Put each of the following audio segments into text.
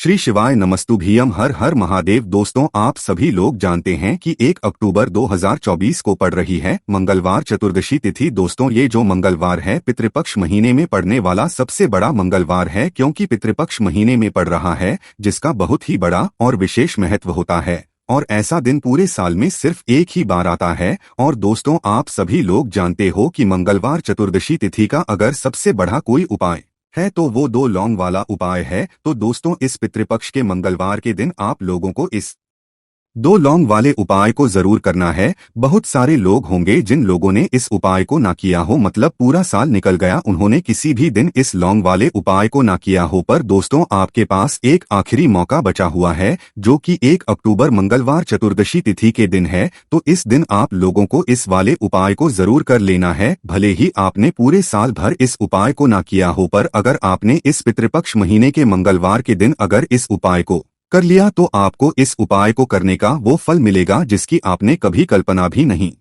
श्री शिवाय नमस्तुभ्यम। हर हर महादेव। दोस्तों, आप सभी लोग जानते हैं कि 1 अक्टूबर 2024 को पड़ रही है मंगलवार चतुर्दशी तिथि। दोस्तों, ये जो मंगलवार है पितृपक्ष महीने में पड़ने वाला सबसे बड़ा मंगलवार है, क्योंकि पितृपक्ष महीने में पड़ रहा है, जिसका बहुत ही बड़ा और विशेष महत्व होता है। और ऐसा दिन पूरे साल में सिर्फ एक ही बार आता है। और दोस्तों, आप सभी लोग जानते हो कि मंगलवार चतुर्दशी तिथि का अगर सबसे बड़ा कोई उपाय है तो वो 2 लौंग वाला उपाय है। तो दोस्तों, इस पितृपक्ष के मंगलवार के दिन आप लोगों को इस 2 लौंग वाले उपाय को जरूर करना है। बहुत सारे लोग होंगे जिन लोगों ने इस उपाय को ना किया हो, मतलब पूरा साल निकल गया, उन्होंने किसी भी दिन इस लौंग वाले उपाय को ना किया हो। पर दोस्तों, आपके पास एक आखिरी मौका बचा हुआ है, जो कि 1 अक्टूबर मंगलवार चतुर्दशी तिथि के दिन है। तो इस दिन आप लोगों को इस वाले उपाय को जरूर कर लेना है। भले ही आपने पूरे साल भर इस उपाय को ना किया हो, पर अगर आपने इस पितृपक्ष महीने के मंगलवार के दिन अगर इस उपाय को कर लिया तो आपको इस उपाय को करने का वो फल मिलेगा जिसकी आपने कभी कल्पना भी नहीं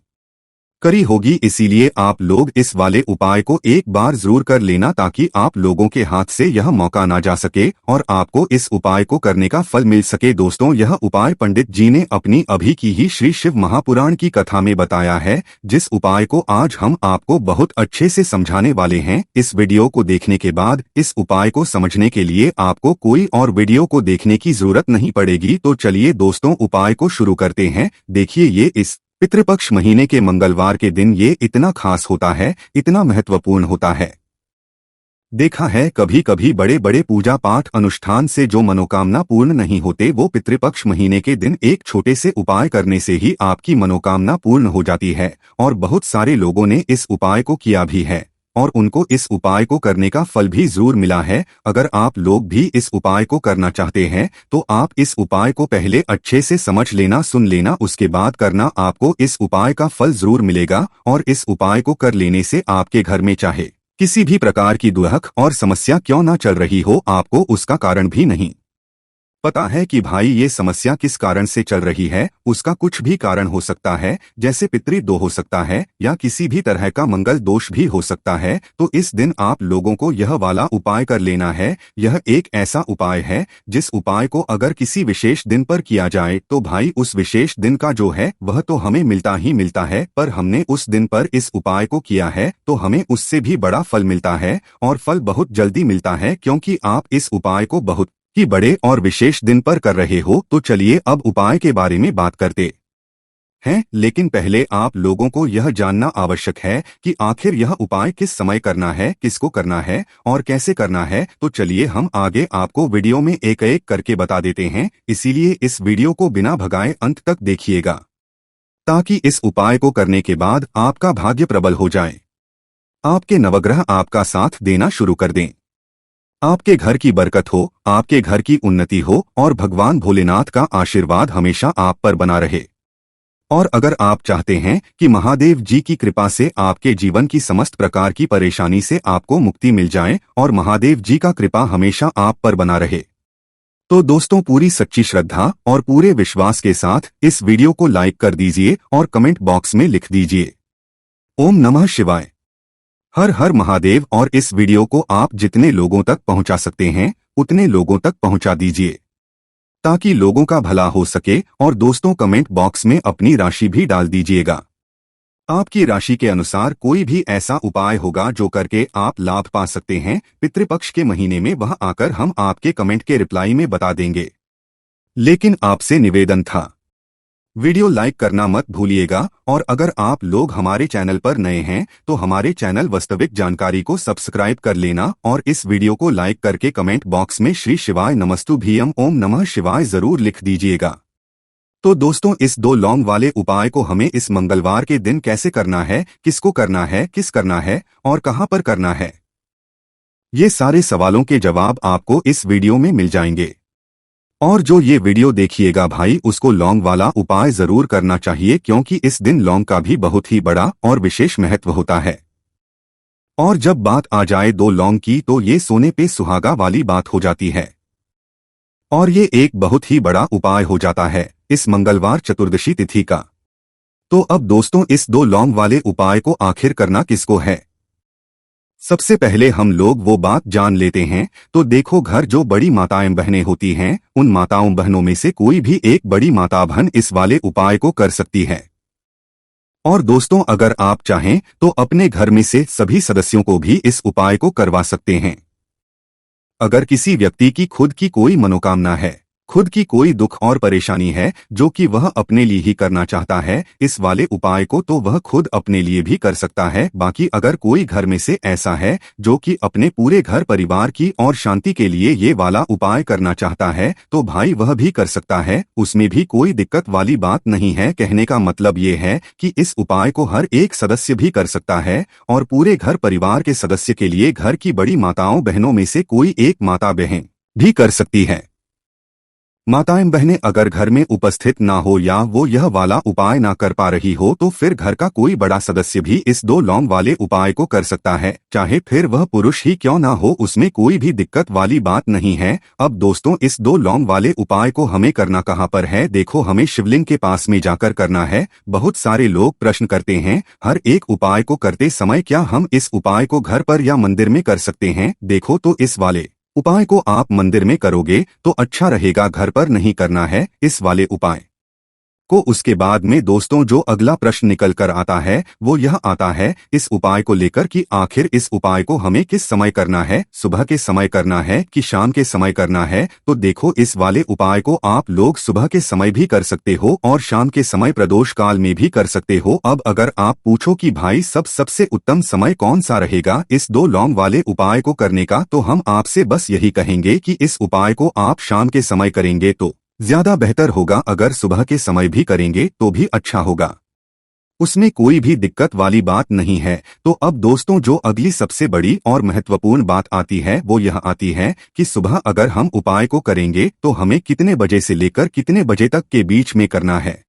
करी होगी। इसीलिए आप लोग इस वाले उपाय को एक बार जरूर कर लेना, ताकि आप लोगों के हाथ से यह मौका ना जा सके और आपको इस उपाय को करने का फल मिल सके। दोस्तों, यह उपाय पंडित जी ने अपनी अभी की ही श्री शिव महापुराण की कथा में बताया है, जिस उपाय को आज हम आपको बहुत अच्छे से समझाने वाले हैं। इस वीडियो को देखने के बाद इस उपाय को समझने के लिए आपको कोई और वीडियो को देखने की जरूरत नहीं पड़ेगी। तो चलिए दोस्तों, उपाय को शुरू करते हैं। देखिए, ये इस पितृपक्ष महीने के मंगलवार के दिन ये इतना खास होता है, इतना महत्वपूर्ण होता है। देखा है कभी कभी बड़े बड़े पूजा पाठ अनुष्ठान से जो मनोकामना पूर्ण नहीं होते, वो पितृपक्ष महीने के दिन एक छोटे से उपाय करने से ही आपकी मनोकामना पूर्ण हो जाती है। और बहुत सारे लोगों ने इस उपाय को किया भी है और उनको इस उपाय को करने का फल भी जरूर मिला है। अगर आप लोग भी इस उपाय को करना चाहते हैं तो आप इस उपाय को पहले अच्छे से समझ लेना, सुन लेना, उसके बाद करना। आपको इस उपाय का फल जरूर मिलेगा। और इस उपाय को कर लेने से आपके घर में चाहे किसी भी प्रकार की दुख और समस्या क्यों ना चल रही हो, आपको उसका कारण भी नहीं पता है कि भाई ये समस्या किस कारण से चल रही है। उसका कुछ भी कारण हो सकता है, जैसे पितृदोष हो सकता है या किसी भी तरह का मंगल दोष भी हो सकता है। तो इस दिन आप लोगों को यह वाला उपाय कर लेना है। यह एक ऐसा उपाय है जिस उपाय को अगर किसी विशेष दिन पर किया जाए तो भाई उस विशेष दिन का जो है वह तो हमें मिलता ही मिलता है, पर हमने उस दिन पर इस उपाय को किया है तो हमें उससे भी बड़ा फल मिलता है। और फल बहुत जल्दी मिलता है, क्योंकि आप इस उपाय को बहुत कि बड़े और विशेष दिन पर कर रहे हो। तो चलिए अब उपाय के बारे में बात करते हैं। लेकिन पहले आप लोगों को यह जानना आवश्यक है कि आखिर यह उपाय किस समय करना है, किसको करना है और कैसे करना है। तो चलिए हम आगे आपको वीडियो में एक एक करके बता देते हैं। इसीलिए इस वीडियो को बिना भगाए अंत तक देखिएगा, ताकि इस उपाय को करने के बाद आपका भाग्य प्रबल हो जाए, आपके नवग्रह आपका साथ देना शुरू कर दें, आपके घर की बरकत हो, आपके घर की उन्नति हो और भगवान भोलेनाथ का आशीर्वाद हमेशा आप पर बना रहे। और अगर आप चाहते हैं कि महादेव जी की कृपा से आपके जीवन की समस्त प्रकार की परेशानी से आपको मुक्ति मिल जाए और महादेव जी का कृपा हमेशा आप पर बना रहे, तो दोस्तों पूरी सच्ची श्रद्धा और पूरे विश्वास के साथ इस वीडियो को लाइक कर दीजिए और कमेंट बॉक्स में लिख दीजिए ओम नमः शिवाय, हर हर महादेव। और इस वीडियो को आप जितने लोगों तक पहुंचा सकते हैं उतने लोगों तक पहुंचा दीजिए, ताकि लोगों का भला हो सके। और दोस्तों, कमेंट बॉक्स में अपनी राशि भी डाल दीजिएगा। आपकी राशि के अनुसार कोई भी ऐसा उपाय होगा जो करके आप लाभ पा सकते हैं पितृपक्ष के महीने में, वह आकर हम आपके कमेंट के रिप्लाई में बता देंगे। लेकिन आपसे निवेदन था, वीडियो लाइक करना मत भूलिएगा। और अगर आप लोग हमारे चैनल पर नए हैं तो हमारे चैनल वास्तविक जानकारी को सब्सक्राइब कर लेना और इस वीडियो को लाइक करके कमेंट बॉक्स में श्री शिवाय नमस्तुभ्यम ओम नमः शिवाय जरूर लिख दीजिएगा। तो दोस्तों, इस 2 लौंग वाले उपाय को हमें इस मंगलवार के दिन कैसे करना है, किसको करना है, किस करना है और कहां पर करना है, ये सारे सवालों के जवाब आपको इस वीडियो में मिल जाएंगे। और जो ये वीडियो देखिएगा भाई, उसको लौंग वाला उपाय जरूर करना चाहिए, क्योंकि इस दिन लौंग का भी बहुत ही बड़ा और विशेष महत्व होता है। और जब बात आ जाए 2 लौंग की, तो ये सोने पे सुहागा वाली बात हो जाती है और ये एक बहुत ही बड़ा उपाय हो जाता है इस मंगलवार चतुर्दशी तिथि का। तो अब दोस्तों, इस 2 लौंग वाले उपाय को आखिर करना किसको है, सबसे पहले हम लोग वो बात जान लेते हैं। तो देखो, घर जो बड़ी माताएं बहनें होती हैं, उन माताओं बहनों में से कोई भी एक बड़ी माता बहन इस वाले उपाय को कर सकती है। और दोस्तों, अगर आप चाहें तो अपने घर में से सभी सदस्यों को भी इस उपाय को करवा सकते हैं। अगर किसी व्यक्ति की खुद की कोई मनोकामना है, खुद की कोई दुख और परेशानी है जो कि वह अपने लिए ही करना चाहता है इस वाले उपाय को, तो वह खुद अपने लिए भी कर सकता है। बाकी अगर कोई घर में से ऐसा है जो कि अपने पूरे घर परिवार की और शांति के लिए ये वाला उपाय करना चाहता है, तो भाई वह भी कर सकता है, उसमें भी कोई दिक्कत वाली बात नहीं है। कहने का मतलब ये है कि इस उपाय को हर एक सदस्य भी कर सकता है और पूरे घर परिवार के सदस्य के लिए घर की बड़ी माताओं बहनों में से कोई एक माता बहन भी कर सकती है। माताएं बहनें अगर घर में उपस्थित ना हो या वो यह वाला उपाय ना कर पा रही हो, तो फिर घर का कोई बड़ा सदस्य भी इस 2 लौंग वाले उपाय को कर सकता है, चाहे फिर वह पुरुष ही क्यों ना हो, उसमें कोई भी दिक्कत वाली बात नहीं है। अब दोस्तों, इस 2 लौंग वाले उपाय को हमें करना कहाँ पर है? देखो, हमें शिवलिंग के पास में जाकर करना है। बहुत सारे लोग प्रश्न करते हैं, हर एक उपाय को करते समय क्या हम इस उपाय को घर पर या मंदिर में कर सकते हैं? देखो, तो इस वाले उपाय को आप मंदिर में करोगे तो अच्छा रहेगा, घर पर नहीं करना है इस वाले उपाय को। उसके बाद में दोस्तों, जो अगला प्रश्न निकल कर आता है वो यह आता है इस उपाय को लेकर कि आखिर इस उपाय को हमें किस समय करना है, सुबह के समय करना है कि शाम के समय करना है? तो देखो, इस वाले उपाय को आप लोग सुबह के समय भी कर सकते हो और शाम के समय प्रदोष काल में भी कर सकते हो। अब अगर आप पूछो कि भाई सबसे उत्तम समय कौन सा रहेगा इस 2 लौंग वाले उपाय को करने का, तो हम आपसे बस यही कहेंगे कि इस उपाय को आप शाम के समय करेंगे तो ज्यादा बेहतर होगा। अगर सुबह के समय भी करेंगे तो भी अच्छा होगा, उसमें कोई भी दिक्कत वाली बात नहीं है। तो अब दोस्तों, जो अगली सबसे बड़ी और महत्वपूर्ण बात आती है वो यह आती है कि सुबह अगर हम उपाय को करेंगे तो हमें कितने बजे से लेकर कितने बजे तक के बीच में करना है,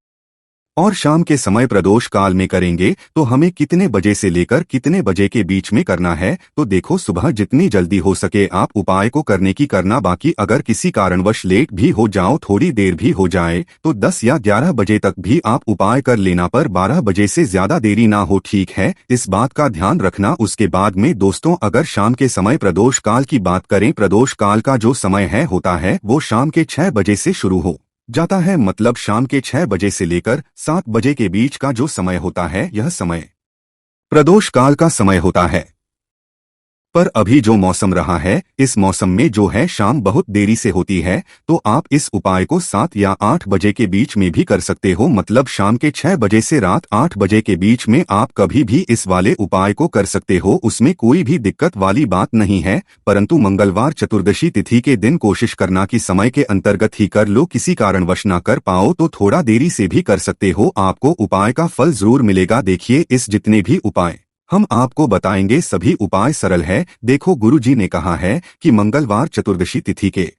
और शाम के समय प्रदोष काल में करेंगे तो हमें कितने बजे से लेकर कितने बजे के बीच में करना है। तो देखो, सुबह जितनी जल्दी हो सके आप उपाय को करने की करना। बाकी अगर किसी कारणवश लेट भी हो जाओ, थोड़ी देर भी हो जाए, तो 10 या 11 बजे तक भी आप उपाय कर लेना, पर 12 बजे से ज्यादा देरी ना हो, ठीक है? इस बात का ध्यान रखना। उसके बाद में दोस्तों, अगर शाम के समय प्रदोष काल की बात करें, प्रदोष काल का जो समय है होता है वो शाम के 6 बजे से शुरू हो जाता है। मतलब शाम के 6 बजे से लेकर 7 बजे के बीच का जो समय होता है, यह समय प्रदोष काल का समय होता है। पर अभी जो मौसम रहा है, इस मौसम में जो है शाम बहुत देरी से होती है, तो आप इस उपाय को 7 या 8 बजे के बीच में भी कर सकते हो। मतलब शाम के 6 बजे से रात 8 बजे के बीच में आप कभी भी इस वाले उपाय को कर सकते हो, उसमें कोई भी दिक्कत वाली बात नहीं है। परंतु मंगलवार चतुर्दशी तिथि के दिन कोशिश करना कि समय के अंतर्गत ही कर लो, किसी कारणवश ना कर पाओ तो थोड़ा देरी से भी कर सकते हो, आपको उपाय का फल जरूर मिलेगा। देखिए, इस जितने भी उपाय हम आपको बताएंगे सभी उपाय सरल है। देखो, गुरुजी ने कहा है कि मंगलवार चतुर्दशी तिथि के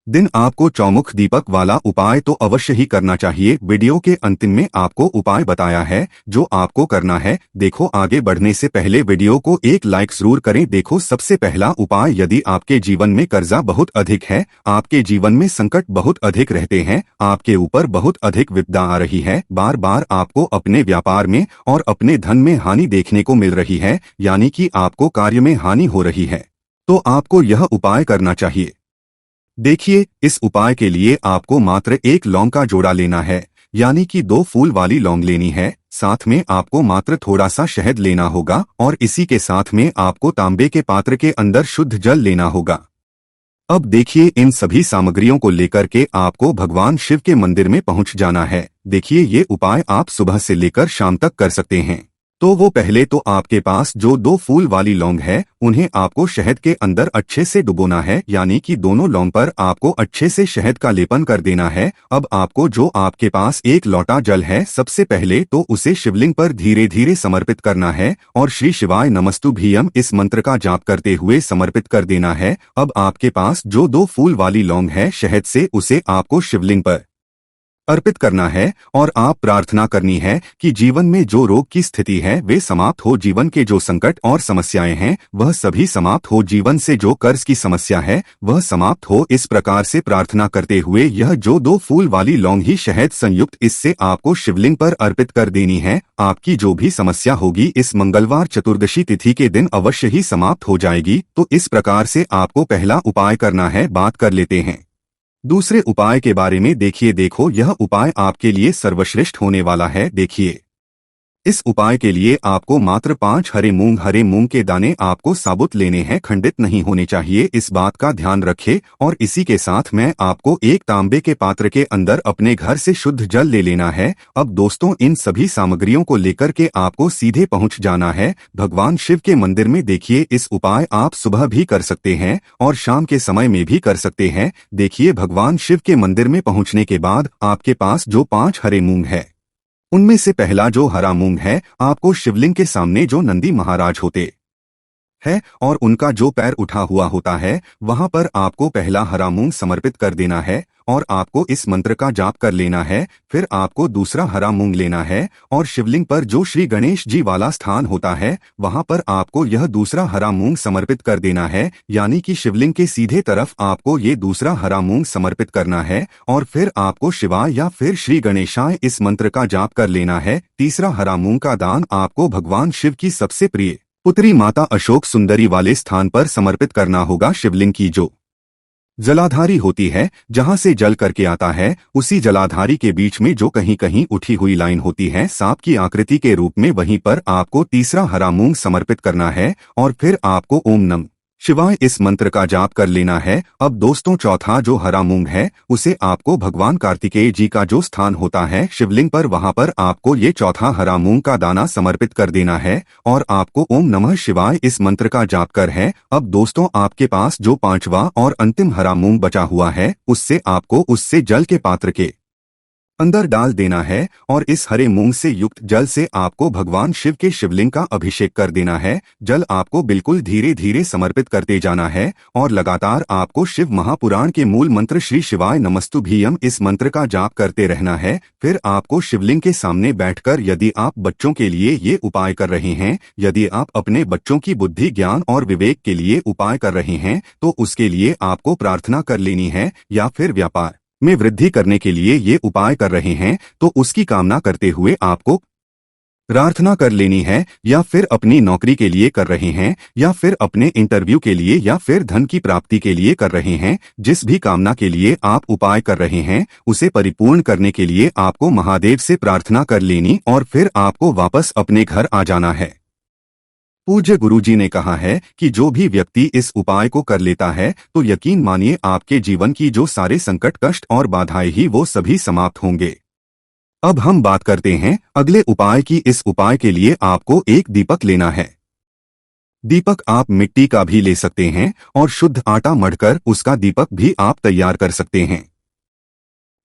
दिन आपको चौमुख दीपक वाला उपाय तो अवश्य ही करना चाहिए। वीडियो के अंतिम में आपको उपाय बताया है जो आपको करना है। देखो, आगे बढ़ने से पहले वीडियो को एक लाइक जरूर करें। देखो, सबसे पहला उपाय, यदि आपके जीवन में कर्जा बहुत अधिक है, आपके जीवन में संकट बहुत अधिक रहते हैं, आपके ऊपर बहुत अधिक विपदा आ रही है, बार बार आपको अपने व्यापार में और अपने धन में हानि देखने को मिल रही है, यानी कि आपको कार्य में हानि हो रही है, तो आपको यह उपाय करना चाहिए। देखिए, इस उपाय के लिए आपको मात्र 1 लौंग का जोड़ा लेना है, यानी कि 2 फूल वाली लौंग लेनी है। साथ में आपको मात्र थोड़ा सा शहद लेना होगा और इसी के साथ में आपको तांबे के पात्र के अंदर शुद्ध जल लेना होगा। अब देखिए, इन सभी सामग्रियों को लेकर के आपको भगवान शिव के मंदिर में पहुंच जाना है। देखिए, ये उपाय आप सुबह से लेकर शाम तक कर सकते हैं। तो वो पहले तो आपके पास जो 2 फूल वाली लौंग है, उन्हें आपको शहद के अंदर अच्छे से डुबोना है, यानी कि दोनों लौंग पर आपको अच्छे से शहद का लेपन कर देना है। अब आपको जो आपके पास 1 लोटा जल है, सबसे पहले तो उसे शिवलिंग पर धीरे धीरे समर्पित करना है और श्री शिवाय नमस्तुभ्यम इस मंत्र का जाप करते हुए समर्पित कर देना है। अब आपके पास जो 2 फूल वाली लौंग है शहद से, उसे आपको शिवलिंग पर अर्पित करना है और आप प्रार्थना करनी है कि जीवन में जो रोग की स्थिति है वे समाप्त हो, जीवन के जो संकट और समस्याएं हैं वह सभी समाप्त हो, जीवन से जो कर्ज की समस्या है वह समाप्त हो। इस प्रकार से प्रार्थना करते हुए यह जो 2 फूल वाली लौंग ही शहद संयुक्त इससे आपको शिवलिंग पर अर्पित कर देनी है। आपकी जो भी समस्या होगी इस मंगलवार चतुर्दशी तिथि के दिन अवश्य ही समाप्त हो जाएगी। तो इस प्रकार से आपको पहला उपाय करना है। बात कर लेते हैं दूसरे उपाय के बारे में। देखो यह उपाय आपके लिए सर्वश्रेष्ठ होने वाला है। देखिए इस उपाय के लिए आपको मात्र 5 हरे मूंग के दाने आपको साबुत लेने हैं, खंडित नहीं होने चाहिए, इस बात का ध्यान रखें। और इसी के साथ मैं आपको एक तांबे के पात्र के अंदर अपने घर से शुद्ध जल ले लेना है। अब दोस्तों इन सभी सामग्रियों को लेकर के आपको सीधे पहुंच जाना है भगवान शिव के मंदिर में। देखिए इस उपाय आप सुबह भी कर सकते हैं और शाम के समय में भी कर सकते हैं। देखिए भगवान शिव के मंदिर में पहुंचने के बाद आपके पास जो 5 हरे मूंग है उनमें से पहला जो हरा मूंग है आपको शिवलिंग के सामने जो नंदी महाराज होते है और उनका जो पैर उठा हुआ होता है वहां पर आपको पहला हरा मूंग समर्पित कर देना है और आपको इस मंत्र का जाप कर लेना है। फिर आपको दूसरा हरा मूंग लेना है और शिवलिंग पर जो श्री गणेश जी वाला स्थान होता है वहां पर आपको यह दूसरा हरा मूंग समर्पित कर देना है, यानी कि शिवलिंग के सीधे तरफ आपको ये दूसरा हरा मूंग समर्पित करना है और फिर आपको शिवाय या फिर श्री गणेशाय इस मंत्र का जाप कर लेना है। तीसरा हरा मूंग का दान आपको भगवान शिव की सबसे प्रिय पुत्री माता अशोक सुंदरी वाले स्थान पर समर्पित करना होगा। शिवलिंग की जो जलाधारी होती है जहां से जल करके आता है उसी जलाधारी के बीच में जो कहीं कहीं उठी हुई लाइन होती है सांप की आकृति के रूप में, वहीं पर आपको तीसरा हरा मूंग समर्पित करना है और फिर आपको ओम नमः शिवाय इस मंत्र का जाप कर लेना है। अब दोस्तों चौथा जो हरा मूंग है उसे आपको भगवान कार्तिकेय जी का जो स्थान होता है शिवलिंग पर वहां पर आपको ये चौथा हरा मूंग का दाना समर्पित कर देना है और आपको ओम नमः शिवाय इस मंत्र का जाप कर है। अब दोस्तों आपके पास जो 5वां और अंतिम हरा मूंग बचा हुआ है उससे आपको उससे जल के पात्र के अंदर डाल देना है और इस हरे मूंग से युक्त जल से आपको भगवान शिव के शिवलिंग का अभिषेक कर देना है। जल आपको बिल्कुल धीरे धीरे समर्पित करते जाना है और लगातार आपको शिव महापुराण के मूल मंत्र श्री शिवाय नमस्तुभ्यम इस मंत्र का जाप करते रहना है। फिर आपको शिवलिंग के सामने बैठकर यदि आप बच्चों के लिए ये उपाय कर रहे हैं, यदि आप अपने बच्चों की बुद्धि ज्ञान और विवेक के लिए उपाय कर रहे हैं तो उसके लिए आपको प्रार्थना कर लेनी है, या फिर व्यापार में वृद्धि करने के लिए ये उपाय कर रहे हैं तो उसकी कामना करते हुए आपको प्रार्थना कर लेनी है, या फिर अपनी नौकरी के लिए कर रहे हैं या फिर अपने इंटरव्यू के लिए या फिर धन की प्राप्ति के लिए कर रहे हैं। जिस भी कामना के लिए आप उपाय कर रहे हैं उसे परिपूर्ण करने के लिए आपको महादेव से प्रार्थना कर लेनी और फिर आपको वापस अपने घर आ जाना है। पूज्य गुरुजी ने कहा है कि जो भी व्यक्ति इस उपाय को कर लेता है तो यकीन मानिए आपके जीवन की जो सारे संकट कष्ट और बाधाएं ही वो सभी समाप्त होंगे। अब हम बात करते हैं अगले उपाय की। इस उपाय के लिए आपको एक दीपक लेना है। दीपक आप मिट्टी का भी ले सकते हैं और शुद्ध आटा मढ़कर उसका दीपक भी आप तैयार कर सकते हैं।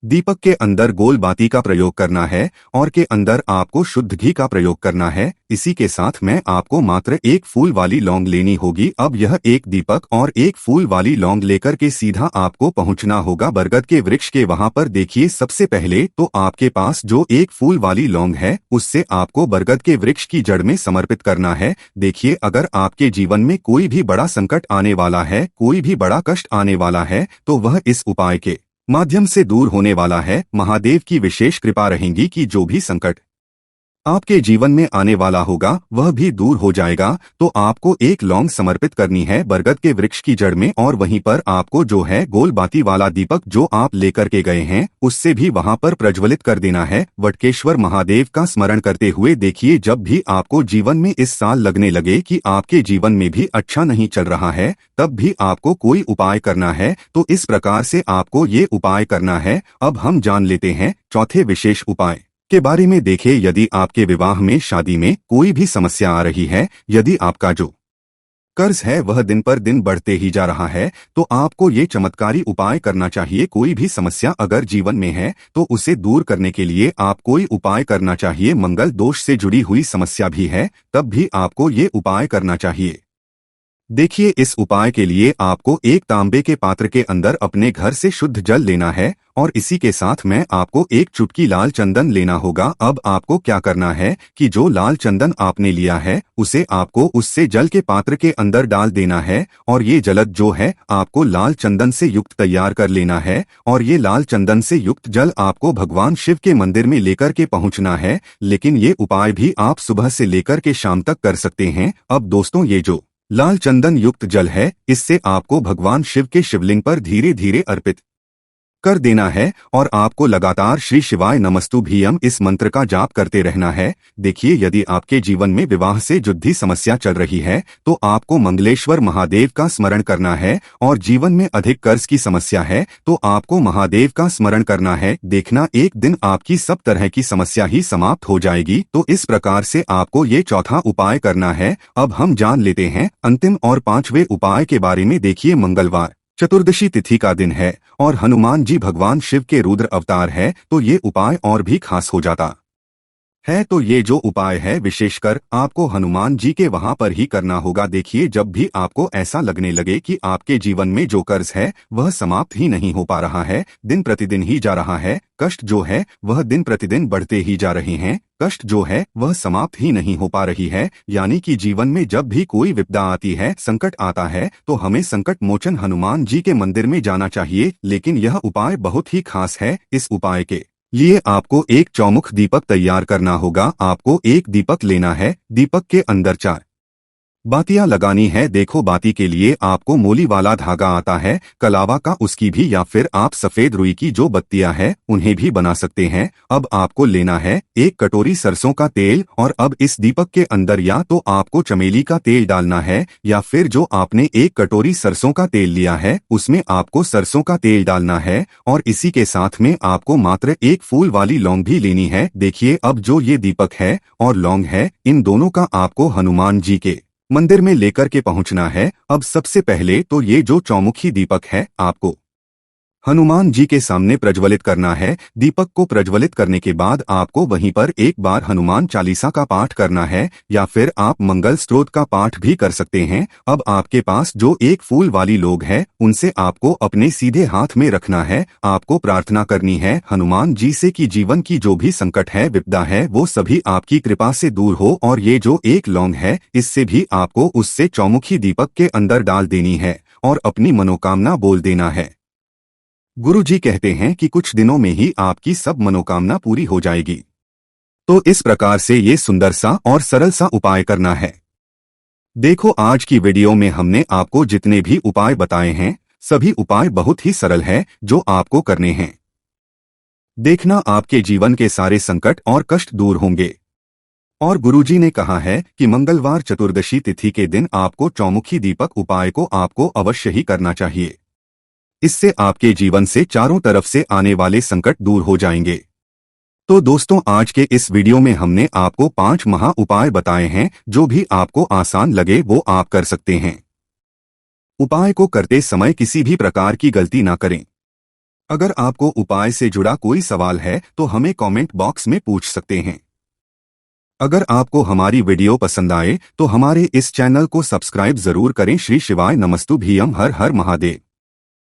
दीपक के अंदर गोल बाती का प्रयोग करना है और के अंदर आपको शुद्ध घी का प्रयोग करना है। इसी के साथ में आपको मात्र एक फूल वाली लौंग लेनी होगी। अब यह एक दीपक और एक फूल वाली लौंग लेकर के सीधा आपको पहुंचना होगा बरगद के वृक्ष के वहां पर। देखिए सबसे पहले तो आपके पास जो एक फूल वाली लौंग है उससे आपको बरगद के वृक्ष की जड़ में समर्पित करना है। देखिए अगर आपके जीवन में कोई भी बड़ा संकट आने वाला है, कोई भी बड़ा कष्ट आने वाला है तो वह इस उपाय के माध्यम से दूर होने वाला है। महादेव की विशेष कृपा रहेगी कि जो भी संकट आपके जीवन में आने वाला होगा वह भी दूर हो जाएगा। तो आपको एक लौंग समर्पित करनी है बरगद के वृक्ष की जड़ में और वहीं पर आपको जो है गोल बाती वाला दीपक जो आप लेकर के गए हैं उससे भी वहां पर प्रज्वलित कर देना है वटकेश्वर महादेव का स्मरण करते हुए। देखिए जब भी आपको जीवन में इस साल लगने लगे कि आपके जीवन में भी अच्छा नहीं चल रहा है तब भी आपको कोई उपाय करना है तो इस प्रकार से आपको ये उपाय करना है। अब हम जान लेते हैं चौथे विशेष उपाय के बारे में। देखें यदि आपके विवाह में शादी में कोई भी समस्या आ रही है, यदि आपका जो कर्ज है वह दिन पर दिन बढ़ते ही जा रहा है तो आपको ये चमत्कारी उपाय करना चाहिए। कोई भी समस्या अगर जीवन में है तो उसे दूर करने के लिए आप कोई उपाय करना चाहिए। मंगल दोष से जुड़ी हुई समस्या भी है तब भी आपको ये उपाय करना चाहिए। देखिए, इस उपाय के लिए आपको एक तांबे के पात्र के अंदर अपने घर से शुद्ध जल लेना है और इसी के साथ में आपको एक चुटकी लाल चंदन लेना होगा। अब आपको क्या करना है कि जो लाल चंदन आपने लिया है उसे आपको उससे जल के पात्र के अंदर डाल देना है और ये जलद जो है आपको लाल चंदन से युक्त तैयार कर लेना है और ये लाल चंदन से युक्त जल आपको भगवान शिव के मंदिर में लेकर के पहुंचना है। लेकिन ये उपाय भी आप सुबह से लेकर के शाम तक कर सकते हैं। अब दोस्तों, ये जो लाल चंदन युक्त जल है इससे आपको भगवान शिव के शिवलिंग पर धीरे धीरे अर्पित कर देना है और आपको लगातार श्री शिवाय नमस्तुभ्यम इस मंत्र का जाप करते रहना है। देखिए, यदि आपके जीवन में विवाह से जुड़ी समस्या चल रही है तो आपको मंगलेश्वर महादेव का स्मरण करना है और जीवन में अधिक कर्ज की समस्या है तो आपको महादेव का स्मरण करना है। देखना, एक दिन आपकी सब तरह की समस्या ही समाप्त हो जाएगी। तो इस प्रकार से आपको ये चौथा उपाय करना है। अब हम जान लेते हैं अंतिम और पांचवें उपाय के बारे में। देखिए, मंगलवार चतुर्दशी तिथि का दिन है और हनुमान जी भगवान शिव के रुद्र अवतार है तो ये उपाय और भी खास हो जाता है। तो ये जो उपाय है विशेषकर आपको हनुमान जी के वहां पर ही करना होगा। देखिए, जब भी आपको ऐसा लगने लगे कि आपके जीवन में जो कर्ज है वह समाप्त ही नहीं हो पा रहा है, दिन प्रतिदिन ही जा रहा है, कष्ट जो है वह दिन प्रतिदिन बढ़ते ही जा रहे हैं, कष्ट जो है वह समाप्त ही नहीं हो पा रही है, यानी कि जीवन में जब भी कोई विपदा आती है, संकट आता है तो हमें संकट मोचन हनुमान जी के मंदिर में जाना चाहिए। लेकिन यह उपाय बहुत ही खास है। इस उपाय के लिए आपको एक चौमुख दीपक तैयार करना होगा। आपको एक दीपक लेना है, दीपक के अंदर 4 बातियां लगानी है। देखो, बाती के लिए आपको मोली वाला धागा आता है, कलावा का, उसकी भी, या फिर आप सफेद रुई की जो बत्तियां हैं उन्हें भी बना सकते हैं। अब आपको लेना है एक कटोरी सरसों का तेल और अब इस दीपक के अंदर या तो आपको चमेली का तेल डालना है या फिर जो आपने एक कटोरी सरसों का तेल लिया है उसमें आपको सरसों का तेल डालना है और इसी के साथ में आपको मात्र एक फूल वाली लौंग भी लेनी है। देखिए, अब जो ये दीपक है और लौंग है, इन दोनों का आपको हनुमान जी के मंदिर में लेकर के पहुंचना है। अब सबसे पहले तो ये जो चौमुखी दीपक है आपको हनुमान जी के सामने प्रज्वलित करना है। दीपक को प्रज्वलित करने के बाद आपको वहीं पर एक बार हनुमान चालीसा का पाठ करना है या फिर आप मंगल स्तोत्र का पाठ भी कर सकते हैं। अब आपके पास जो एक फूल वाली लोग है उनसे आपको अपने सीधे हाथ में रखना है। आपको प्रार्थना करनी है हनुमान जी से कि जीवन की जो भी संकट है, विपदा है, वो सभी आपकी कृपा से दूर हो और ये जो एक लौंग है इससे भी आपको उससे चौमुखी दीपक के अंदर डाल देनी है और अपनी मनोकामना बोल देना है। गुरु जी कहते हैं कि कुछ दिनों में ही आपकी सब मनोकामना पूरी हो जाएगी। तो इस प्रकार से ये सुंदर सा और सरल सा उपाय करना है। देखो, आज की वीडियो में हमने आपको जितने भी उपाय बताए हैं सभी उपाय बहुत ही सरल है जो आपको करने हैं। देखना, आपके जीवन के सारे संकट और कष्ट दूर होंगे। और गुरुजी ने कहा है कि मंगलवार चतुर्दशी तिथि के दिन आपको चौमुखी दीपक उपाय को आपको अवश्य ही करना चाहिए। इससे आपके जीवन से चारों तरफ से आने वाले संकट दूर हो जाएंगे। तो दोस्तों, आज के इस वीडियो में हमने आपको 5 महा उपाय बताए हैं जो भी आपको आसान लगे वो आप कर सकते हैं। उपाय को करते समय किसी भी प्रकार की गलती ना करें। अगर आपको उपाय से जुड़ा कोई सवाल है तो हमें कमेंट बॉक्स में पूछ सकते हैं। अगर आपको हमारी वीडियो पसंद आए तो हमारे इस चैनल को सब्सक्राइब जरूर करें। श्री शिवाय नमस्तुभ्यम। हर हर महादेव।